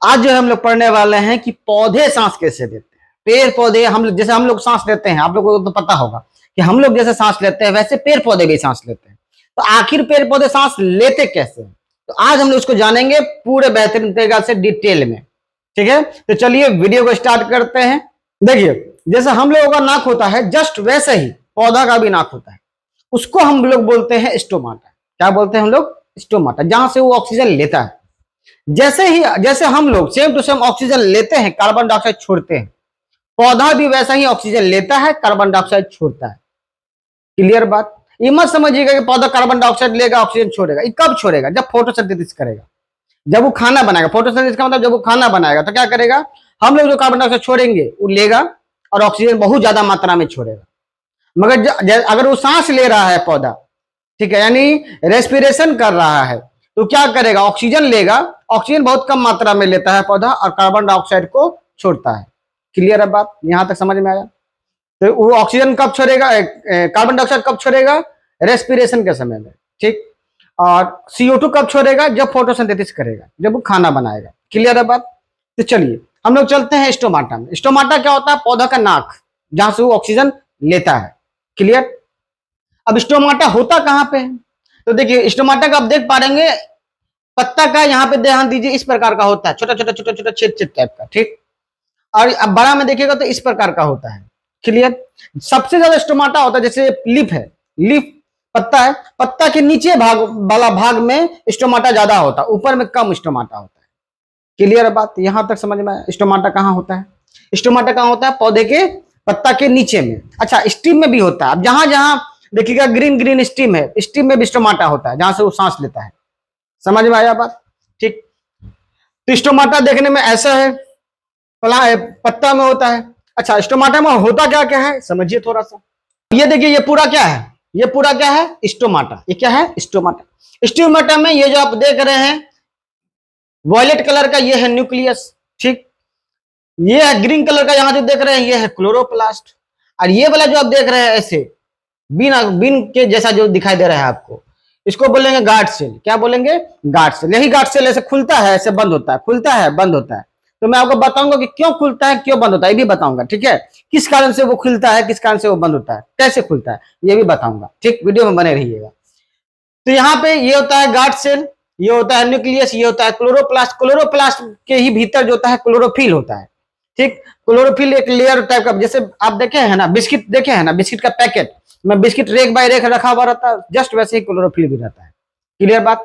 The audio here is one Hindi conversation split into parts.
आज जो हम लोग पढ़ने वाले हैं कि पौधे सांस कैसे लेते हैं। पेड़ पौधे हम लोग सांस लेते हैं, आप लोगों को तो पता होगा कि हम लोग जैसे सांस लेते हैं वैसे पेड़ पौधे भी सांस लेते हैं। तो आखिर पेड़ पौधे सांस लेते कैसे हैं, तो आज हम लोग उसको जानेंगे पूरे बेहतरीन तरीके से डिटेल में। ठीक है, तो चलिए वीडियो को स्टार्ट करते हैं। देखिए, जैसे हम लोगों का नाक होता है जस्ट वैसे ही पौधा का भी नाक होता है। उसको हम लोग बोलते हैं स्टोमाटा। क्या बोलते हैं हम लोग? स्टोमाटा, जहां से वो ऑक्सीजन लेता है। जैसे हम लोग सेम टू सेम ऑक्सीजन लेते हैं, कार्बन डाइऑक्साइड छोड़ते हैं, पौधा भी वैसा ही ऑक्सीजन लेता है, कार्बन डाइऑक्साइड छोड़ता है। क्लियर बात? ये मत समझिएगा कि पौधा कार्बन डाइऑक्साइड लेगा ऑक्सीजन छोड़ेगा। ये कब छोड़ेगा? जब फोटोसिंथेसिस करेगा, जब वो खाना बनाएगा। फोटोसिंथेसिस का मतलब जब वो खाना बनाएगा तो क्या करेगा? हम लोग जो कार्बन डाइऑक्साइड छोड़ेंगे वो लेगा और ऑक्सीजन बहुत ज्यादा मात्रा में छोड़ेगा। मगर अगर वो सांस ले रहा है पौधा, ठीक है, यानी रेस्पिरेशन कर रहा है, तो क्या करेगा? ऑक्सीजन लेगा, ऑक्सीजन बहुत कम मात्रा में लेता है पौधा और कार्बन डाइऑक्साइड को छोड़ता है। क्लियर है बात? यहां तक समझ में आया? तो वो ऑक्सीजन कब छोड़ेगा, कार्बन डाइऑक्साइड कब छोड़ेगा? रेस्पिरेशन के समय में, ठीक। और CO2 कब छोड़ेगा? जब फोटोसिंथेसिस करेगा, जब वो खाना बनाएगा। क्लियर है बात? तो चलिए हम लोग चलते हैं स्टोमाटा में। स्टोमाटा क्या होता है? पौधा का नाक, जहां से वो ऑक्सीजन लेता है। क्लियर? अब स्टोमाटा होता कहां पे है? तो देखिए, स्टोमाटा का आप देख पा रहे हैं, पत्ता का यहाँ पे ध्यान दीजिए, इस प्रकार का होता है, छोटा छोटा छोटा छोटा छेद छेद टाइप का, ठीक। और अब बड़ा में देखिएगा तो इस प्रकार का होता है। क्लियर? सबसे ज्यादा स्टोमाटा होता है, जैसे लीफ है, लीफ पत्ता है, पत्ता के नीचे भाग वाला भाग में स्टोमाटा ज्यादा होता है, ऊपर में कम स्टोमाटा होता है। क्लियर बात? यहां तक समझ में आया? स्टोमाटा कहां होता है? स्टोमाटा कहां होता है? पौधे के पत्ता के नीचे में। अच्छा, स्टीम में भी होता है। अब जहां जहां देखिएगा ग्रीन ग्रीन स्टीम है, स्टीम में भी स्टोमाटा होता है, जहां से वो सांस लेता है। समझ में आया बात? ठीक। तो स्टोमाटा देखने में ऐसा है, पत्ता में होता है। अच्छा, स्टोमाटा में होता क्या क्या है समझिए थोड़ा सा। ये देखिए, ये पूरा क्या है? ये पूरा क्या है? स्टोमाटा। ये क्या है? स्टोमाटा। स्टोमाटा में ये जो आप देख रहे हैं वॉयलेट कलर का, ये है न्यूक्लियस, ठीक। ये है ग्रीन कलर का, यहां जो देख रहे हैं ये है क्लोरोप्लास्ट। और ये वाला जो आप देख रहे हैं ऐसे बीन के जैसा जो दिखाई दे रहा है आपको, इसको बोलेंगे गार्ड सेल। क्या बोलेंगे? Guard cell. यही गार्ड सेल ऐसे खुलता है, ऐसे बंद होता है, खुलता है बंद होता है। तो मैं आपको बताऊंगा कि क्यों खुलता है, क्यों बंद होता है, ये भी बताऊंगा, ठीक है। किस कारण से वो खुलता है, किस कारण से वो बंद होता है, कैसे खुलता है, ये भी बताऊंगा, ठीक। वीडियो में बने रहिएगा। तो यहाँ पे ये होता है गार्ड सेल, ये होता है न्यूक्लियस, ये होता है क्लोरोप्लास्ट। क्लोरोप्लास्ट के ही भीतर जो होता है क्लोरोफिल होता है, ठीक। क्लोरोफिल एक लेयर टाइप का, जैसे आप देखे हैं ना बिस्किट, देखे हैं ना बिस्किट का पैकेट में बिस्किट रेक बाय रेक रखा हुआ रहता है, जस्ट वैसे ही क्लोरोफिल भी रहता है। क्लियर बात?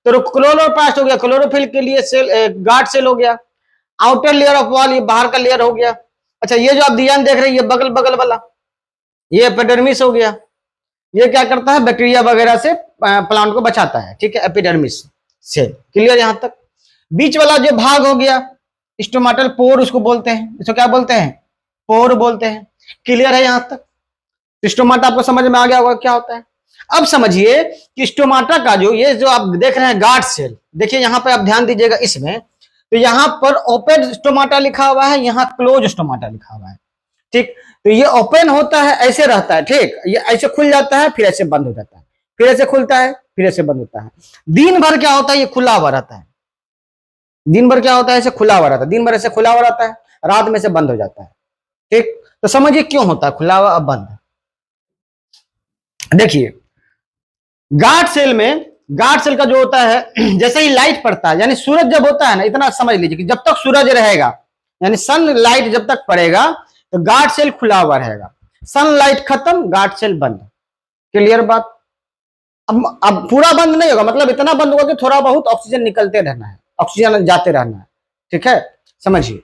तो क्लोरोप्लास्ट हो गया क्लोरोफिल के लिए सेल, गार्ड सेल हो गया। आउटर लेयर ऑफ वॉल, ये बाहर का लेयर हो गया। अच्छा, ये जो आप डिजाइन देख रहे हैं, ये बगल बगल वाला, ये एपिडर्मिस हो गया। ये क्या करता है? बैक्टीरिया वगैरह से प्लांट को बचाता है, ठीक है, एपिडर्मिस से। क्लियर? यहां तक। बीच वाला जो भाग हो गया स्टोमाटल पोर, उसको बोलते हैं, इसको क्या बोलते हैं? पोर बोलते हैं। क्लियर है यहां तक? स्टोमाटा आपको समझ में आ गया होगा क्या होता है। अब समझिए कि स्टोमाटा का ये जो आप देख रहे हैं गार्ड सेल, देखिए यहां पर आप ध्यान दीजिएगा इसमें, तो यहां पर ओपन स्टोमाटा लिखा हुआ है, यहां क्लोज स्टोमाटा लिखा हुआ है, ठीक। तो ये ओपन होता है, ऐसे रहता है, ठीक, ये ऐसे खुल जाता है, फिर ऐसे बंद हो जाता है, फिर ऐसे खुलता है, फिर ऐसे बंद होता है। दिन भर क्या होता है? ये खुला हुआ रहता है। दिन भर क्या होता है? ऐसे खुला हुआ रहता है, दिन भर ऐसे खुला हुआ रहता है, रात में से बंद हो जाता है, ठीक। तो समझिए क्यों होता है खुला हुआ अब बंद। देखिए, गार्ड सेल में, गार्ड सेल का जो होता है, जैसे ही लाइट पड़ता है, यानी सूरज जब होता है ना, इतना समझ लीजिए कि जब तक सूरज रहेगा, यानी सनलाइट जब तक पड़ेगा तो गार्ड सेल खुला हुआ रहेगा। सनलाइट खत्म, गार्ड सेल बंद। क्लियर बात? अब पूरा बंद नहीं होगा, मतलब इतना बंद होगा कि थोड़ा बहुत ऑक्सीजन निकलते रहना है, ऑक्सीजन जाते रहना है, ठीक है, समझिए।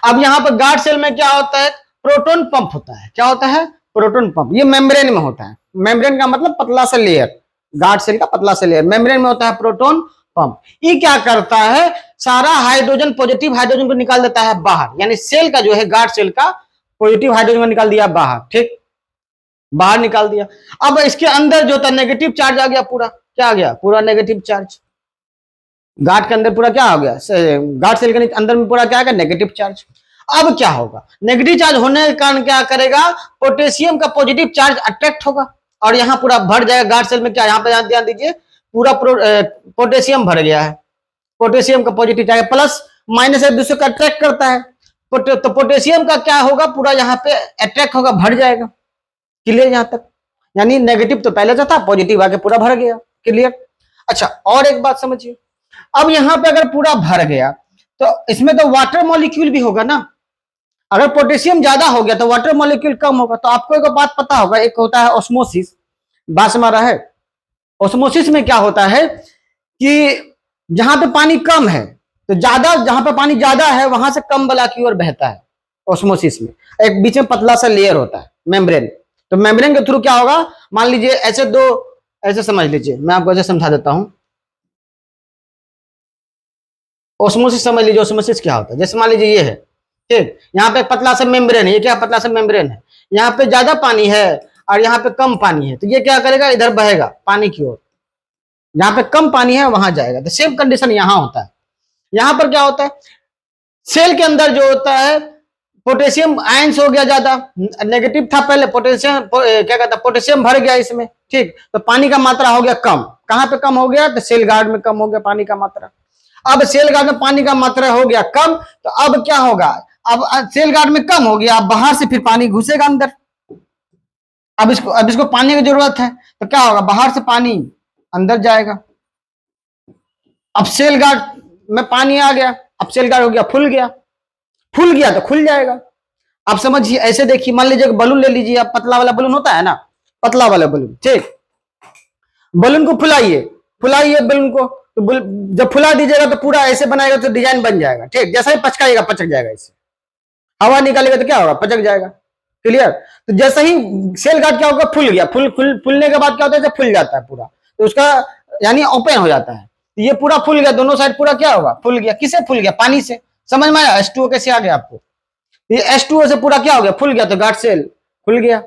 अब यहां पर गार्ड सेल में क्या होता है? प्रोटोन पंप होता है। क्या होता है? Proton pump. ये मेम्ब्रेन में होता है। मेम्ब्रेन का मतलब पतला सा लेयर, गार्ड सेल का पतला सा लेयर, मेम्ब्रेन में होता है प्रोटोन पंप। ये क्या करता है? सारा हाइड्रोजन, पॉजिटिव हाइड्रोजन को निकाल देता है बाहर, यानी सेल का जो है गार्ड सेल का पॉजिटिव हाइड्रोजन को निकाल दिया बाहर, ठीक, बाहर निकाल दिया। अब इसके अंदर जो था नेगेटिव चार्ज आ गया, पूरा क्या आ गया? पूरा नेगेटिव चार्ज। गार्ड के अंदर पूरा क्या हो गया? गार्ड सेल के अंदर में पूरा क्या आ गया? Negative charge. अब क्या होगा? नेगेटिव चार्ज होने के कारण क्या करेगा? पोटेशियम का पॉजिटिव चार्ज अट्रैक्ट होगा और यहां पूरा भर जाएगा गार्ड सेल में। क्या यहां पे ध्यान दीजिए, पूरा पोटेशियम भर गया है, पोटेशियम का पॉजिटिव जाएगा, प्लस माइनस एक दूसरे को अट्रैक्ट करता है। तो पोटेशियम का क्या होगा, पूरा यहाँ पे अट्रैक्ट होगा, भर जाएगा। क्लियर यहाँ तक? यानी नेगेटिव तो पहले से था, पॉजिटिव आके पूरा भर गया। क्लियर? अच्छा, और एक बात समझिए, अब यहाँ पे अगर पूरा भर गया तो इसमें तो वाटर मॉलिक्यूल भी होगा ना। अगर पोटेशियम ज्यादा हो गया तो वाटर मॉलिक्यूल कम होगा। तो आपको एक बात पता होगा, एक होता है ऑस्मोसिस, बात समझ रहा है? ऑस्मोसिस में क्या होता है कि जहां पे पानी कम है तो ज्यादा, जहां पे पानी ज्यादा है वहां से कम वाला की ओर बहता है। ऑस्मोसिस में एक बीच में पतला सा लेयर होता है, मेम्ब्रेन। तो मेम्ब्रेन के थ्रू क्या होगा, मान लीजिए ऐसे दो, ऐसे समझ लीजिए, मैं आपको ऐसे समझा देता हूं। ऑस्मोसिस समझ लीजिए, ऑस्मोसिस क्या होता है, जैसे मान लीजिए ये है, ठीक, यहाँ पे पतला सा मेम्ब्रेन है, ये क्या पतला सा मेम्ब्रेन है, यहाँ पे ज्यादा पानी है और यहाँ पे कम पानी है, तो ये क्या करेगा, इधर बहेगा पानी की ओर। जहां पे कम पानी है वहां जाएगा। तो सेम कंडीशन यहां होता है। यहां पर क्या होता है, सेल के अंदर जो होता है पोटेशियम आयंस हो गया ज्यादा, नेगेटिव था पहले, पोटेशियम क्या कहता है, पोटेशियम भर गया इसमें, ठीक, तो पानी का मात्रा हो गया कम। कहां पे कम हो गया, तो सेल गार्ड में कम हो गया पानी का मात्रा। अब सेल गार्ड में पानी का मात्रा हो गया कम, तो अब क्या होगा, अब सेल गार्ड में कम हो गया, अब बाहर से फिर पानी घुसेगा अंदर। अब इसको पानी की जरूरत है, तो क्या होगा, बाहर से पानी अंदर जाएगा। अब सेल गार्ड में पानी आ गया, अब सेल गार्ड हो गया, फुल गया तो खुल जाएगा। आप समझिए, ऐसे देखिए, मान लीजिए बलून ले लीजिए आप, पतला वाला बलून होता है ना, पतला वाला बलून, ठीक, बलून को फुलाइए बलून को, तो जब फुला दीजिएगा तो पूरा ऐसे बनाएगा तो डिजाइन बन जाएगा, ठीक, जैसा ही पचकाएगा पचक जाएगा, इससे हवा निकालेगा तो क्या होगा, पचक जाएगा। क्लियर? तो जैसे ही सेल गार्ड क्या होगा, फुल गया, फुलने के बाद क्या होता है, जब फुल जाता है पूरा, तो उसका यानी ओपन हो जाता है, ये पूरा फुल गया, दोनों साइड पूरा क्या होगा, फुल गया। किससे फुल गया, पानी से। समझ में आया H2O कैसे आ गया आपको, ये H2O से पूरा क्या हो गया, फुल गया, तो गार्ड सेल खुल गया।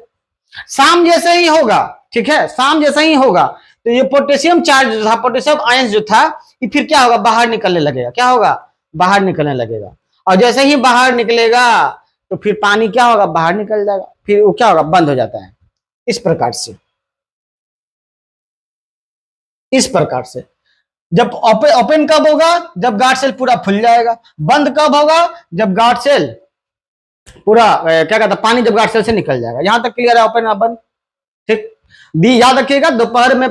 शाम जैसे ही होगा, ठीक है, शाम जैसे ही होगा तो ये पोटेशियम चार्ज जो था, पोटेशियम आयंस जो था, ये फिर क्या होगा, बाहर निकलने लगेगा। क्या होगा, बाहर निकलने लगेगा। और जैसे ही बाहर निकलेगा तो फिर पानी क्या होगा, बाहर निकल जाएगा, फिर वो क्या होगा, बंद हो जाता है। इस प्रकार से, इस प्रकार से। जब ओपन कब होगा, जब गार्ड सेल पूरा फुल जाएगा। बंद कब होगा, जब गार्ड सेल पूरा क्या कहता है, पानी जब गार्ड सेल से निकल जाएगा। यहां तक क्लियर है, ओपन और बंद, ठीक। दी याद रखिएगा, दोपहर में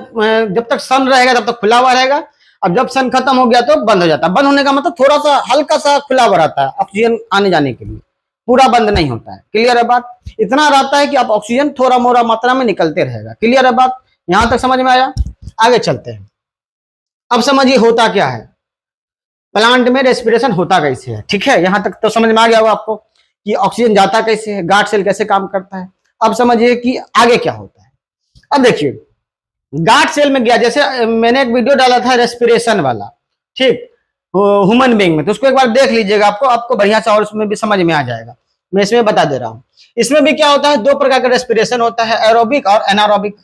जब तक सन रहेगा तब तक खुला हुआ रहेगा, अब जब सन खत्म हो गया तो बंद हो जाता है। बंद होने का मतलब थोड़ा सा हल्का सा खुला हुआ रहता है ऑक्सीजन आने जाने के लिए, पूरा बंद नहीं होता है। क्लियर है बात? इतना रहता है कि आप ऑक्सीजन थोड़ा मोड़ा मात्रा में निकलते रहेगा। क्लियर है बात? यहां तक समझ में आया? आगे चलते हैं। अब समझिए होता क्या है, प्लांट में रेस्पिरेशन होता कैसे है, ठीक है, यहां तक तो समझ में आ गया होगा आपको कि ऑक्सीजन जाता कैसे है, गार्ड सेल कैसे काम करता है। अब समझिए कि आगे क्या होता है। अब देखिए, गार्ड सेल में गया, जैसे मैंने एक वीडियो डाला था रेस्पिरेशन वाला, ठीक, ह्यूमन बीइंग में, तो उसको एक बार देख लीजिएगा, आपको बढ़िया से, और उसमें भी समझ में आ जाएगा। मैं इसमें बता दे रहा हूं। इसमें भी क्या होता है, दो प्रकार का रेस्पिरेशन होता है, एरोबिक और एनारोबिक।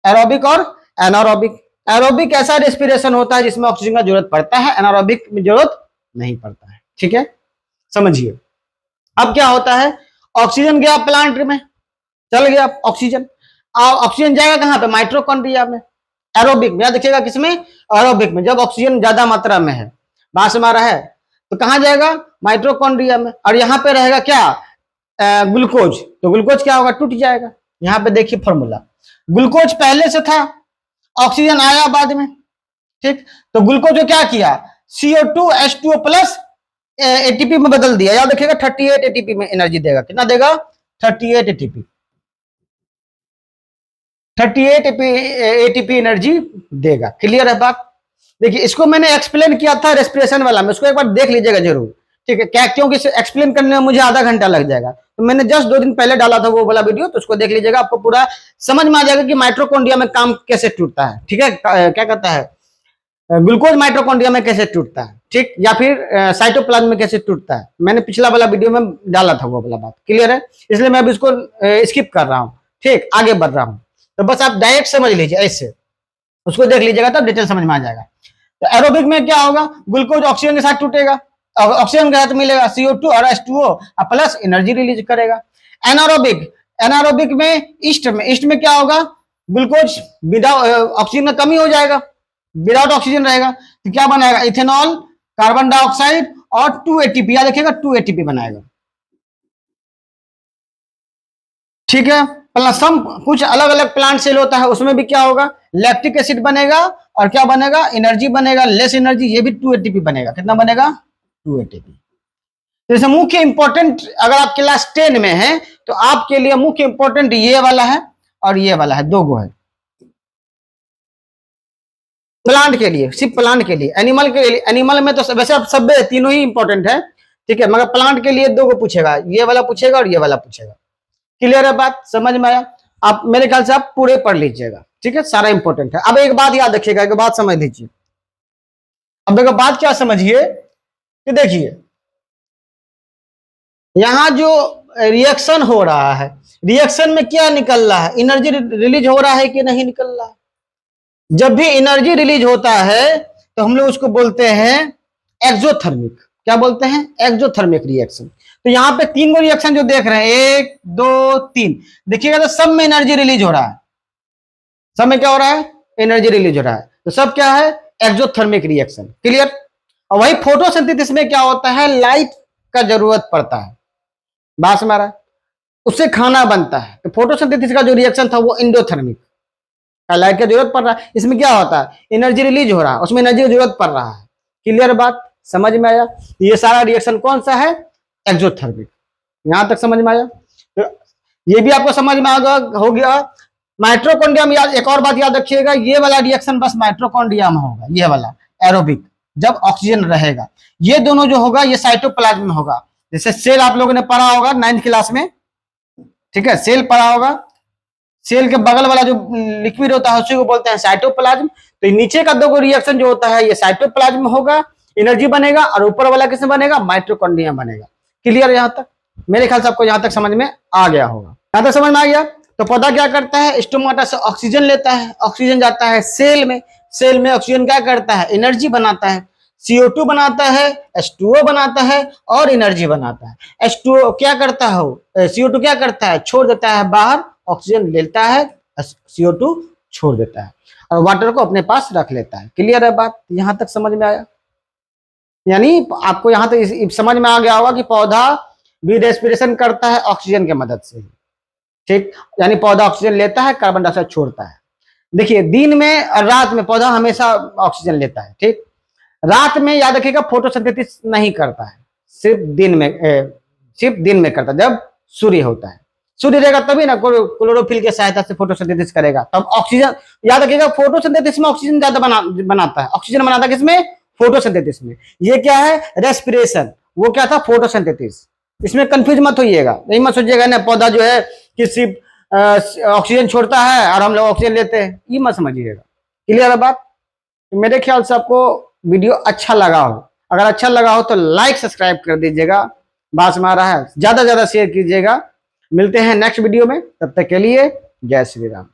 एरोबिक और एनारोबिक। एरोबिक ऐसा रेस्पिरेशन होता है जिसमें ऑक्सीजन का जरूरत पड़ता है, एनारोबिक में जरूरत नहीं पड़ता है, ठीक है, समझिए। अब क्या होता है, ऑक्सीजन गया प्लांट में, चल गया ऑक्सीजन, ऑक्सीजन जाएगा कहां पे, माइटोकॉन्ड्रिया में। एरोबिक में, देखिएगा किसमें, एरोबिक में, जब ऑक्सीजन ज्यादा मात्रा में है, बात में आ रहा है, तो कहां जाएगा, माइटोकॉन्ड्रिया में। और यहां पे रहेगा क्या, ग्लूकोज, तो ग्लूकोज क्या होगा, टूट जाएगा। यहां पे देखिए फॉर्मूला, ग्लूकोज पहले से था, ऑक्सीजन आया बाद में, ठीक, तो ग्लूकोज को क्या किया, CO2 H2O प्लस एटीपी में बदल दिया। याद रखिएगा 38 एटीपी में एनर्जी देगा। कितना देगा, 38 एटीपी, 38 एटीपी एनर्जी देगा। क्लियर है बात? देखिए, इसको मैंने एक्सप्लेन किया था रेस्पिरेशन वाला में, उसको एक बार देख लीजिएगा जरूर, ठीक है, क्या, क्योंकि एक्सप्लेन करने में मुझे आधा घंटा लग जाएगा, तो मैंने जस्ट 2 दिन पहले डाला था वो वाला वीडियो, तो उसको देख लीजिएगा, आपको पूरा समझ में आ जाएगा कि माइटोकॉन्ड्रिया में काम कैसे टूटता है, ठीक है, क्या कहता है, ग्लूकोज माइटोकॉन्ड्रिया में कैसे टूटता है, ठीक, या फिर साइटोप्लाज्म में कैसे टूटता है। मैंने पिछला वाला वीडियो में डाला था वो वाला बात। क्लियर है? इसलिए मैं अभी इसको स्किप कर रहा हूँ, ठीक, आगे बढ़ रहा हूँ। तो बस आप डायरेक्ट समझ लीजिए, ऐसे उसको देख लीजिएगा तब डिटेल समझ में आ जाएगा। तो एरोबिक में क्या होगा, ग्लूकोज ऑक्सीजन के साथ टूटेगा, ऑक्सीजन के साथ मिलेगा CO2 और H2O प्लस एनर्जी रिलीज करेगा। एनारोबिक, एनारोबिक में ईस्ट में क्या होगा, ग्लूकोज विदाउट ऑक्सीजन में कमी हो जाएगा, विदाउट ऑक्सीजन रहेगा तो क्या बनाएगा, इथेनॉल, कार्बन डाइऑक्साइड और 2 एटीपी, याद रखिएगा 2 एटीपी बनाएगा। ठीक है, प्लस सम कुछ अलग अलग प्लांट सेल होता है, उसमें भी क्या होगा, लैक्टिक एसिड बनेगा और क्या बनेगा, एनर्जी बनेगा, लेस एनर्जी, ये भी 2 एटीपी बनेगा। कितना बनेगा, 2 एटीपी। जैसे मुख्य इंपॉर्टेंट अगर आप क्लास 10 में है तो आपके लिए मुख्य इंपॉर्टेंट ये वाला है और ये वाला है, दो गो है प्लांट के लिए, सिर्फ प्लांट के लिए। एनिमल के लिए, एनिमल में तो वैसे अब सब तीनों ही इंपॉर्टेंट है, ठीक है, मगर प्लांट के लिए दो गो पूछेगा, ये वाला पूछेगा और ये वाला पूछेगा। क्लियर है बात, समझ में आया? आप मेरे ख्याल से आप पूरे पढ़ लीजिएगा, ठीक है, सारा इंपॉर्टेंट है। अब एक बात याद रखिएगा, एक बात समझ लीजिए। अब एक बात क्या समझिए कि देखिए यहां जो रिएक्शन हो रहा है, रिएक्शन में क्या निकल रहा है, एनर्जी रिलीज हो रहा है कि नहीं निकल रहा है। जब भी एनर्जी रिलीज होता है तो हम लोग उसको बोलते हैं एक्सोथर्मिक। क्या बोलते हैं, एक्सोथर्मिक रिएक्शन। तो यहाँ पे 3 गो रिएक्शन जो देख रहे हैं, 1 2 3, देखिएगा तो सब में एनर्जी रिलीज हो रहा है। सब में क्या हो रहा है, एनर्जी रिलीज हो रहा है, तो सब क्या है, एक्सोथर्मिक रिएक्शन। क्लियर? और वही फोटोसिंथेसिस में क्या होता है, लाइट का जरूरत पड़ता है, बात समझ रहा है, उससे खाना बनता है। तो फोटोसिंथेसिस का जो रिएक्शन था वो एंडोथर्मिक, लाइट की जरूरत पड़ रहा है, इसमें क्या होता है, एनर्जी रिलीज हो रहा है, उसमें एनर्जी की जरूरत पड़ रहा है। क्लियर बात, समझ में आया? ये सारा रिएक्शन कौन सा है, एक्सोथर्मिक। यहां तक समझ में आया? तो ये भी आपको समझ में आगा हो गया। माइटोकॉन्ड्रिया में याद, एक और बात याद रखिएगा, ये वाला रिएक्शन बस माइटोकॉन्ड्रिया में होगा, ये वाला एरोबिक, जब ऑक्सीजन रहेगा। ये दोनों जो होगा ये साइटोप्लाज्म में होगा। जैसे सेल आप लोगों ने पढ़ा होगा 9th क्लास में, ठीक है, सेल पढ़ा होगा, सेल के बगल वाला जो लिक्विड होता है उसी को बोलते हैं साइटोप्लाज्म। तो नीचे का दो गो रिएक्शन जो होता है ये साइटोप्लाज्म होगा, एनर्जी बनेगा, और ऊपर वाला किसमें बनेगा, माइटोकॉन्ड्रिया बनेगा। क्लियर यहां तक? मेरे ख्याल से आपको यहां तक समझ में आ गया होगा। यहां तक समझ में आ गया? तो पौधा क्या करता है, स्टोमाटा से ऑक्सीजन लेता है, ऑक्सीजन जाता है सेल में, सेल में ऑक्सीजन क्या करता है, एनर्जी बनाता है, CO2 बनाता है, H2O बनाता है और एनर्जी बनाता है। H2O क्या करता है, CO2 क्या करता है, छोड़ देता है बाहर, ऑक्सीजन लेता है, CO2 छोड़ देता है और वाटर को अपने पास रख लेता है। क्लियर है बात, यहां तक समझ में आया? यानी आपको यहां तक समझ में आ गया होगा कि पौधा भी रेस्पिरेशन करता है ऑक्सीजन की मदद से, ठीक, यानी पौधा ऑक्सीजन लेता है, कार्बन डाइऑक्साइड छोड़ता है। देखिए दिन में और रात में पौधा हमेशा ऑक्सीजन लेता है, ठीक, रात में याद रखिएगा फोटोसिंथेसिस नहीं करता है, सिर्फ दिन में, सिर्फ दिन में करता है जब सूर्य होता है। सूर्य रहेगा तभी ना क्लोरोफिल की सहायता से फोटोसिंथेसिस करेगा, तब ऑक्सीजन, याद रखिएगा फोटोसिंथेसिस में ऑक्सीजन ज्यादा बनाता है, ऑक्सीजन बनाता है किसमें, फोटोसिंथेसिस में। ये क्या है, रेस्पिरेशन, वो क्या था, फोटोसिंथेसिस। इसमें कंफ्यूज मत होइएगा, नहीं मत सोचिएगा ना पौधा जो है कि सिर्फ ऑक्सीजन छोड़ता है और हम लोग ऑक्सीजन लेते हैं, ये मत समझिएगा। क्लियर है बात? मेरे ख्याल से आपको वीडियो अच्छा लगा हो, अगर अच्छा लगा हो तो लाइक सब्सक्राइब कर दीजिएगा, बात में आ रहा है, ज्यादा ज्यादा शेयर कीजिएगा। मिलते हैं नेक्स्ट वीडियो में, तब तक के लिए जय श्री राम।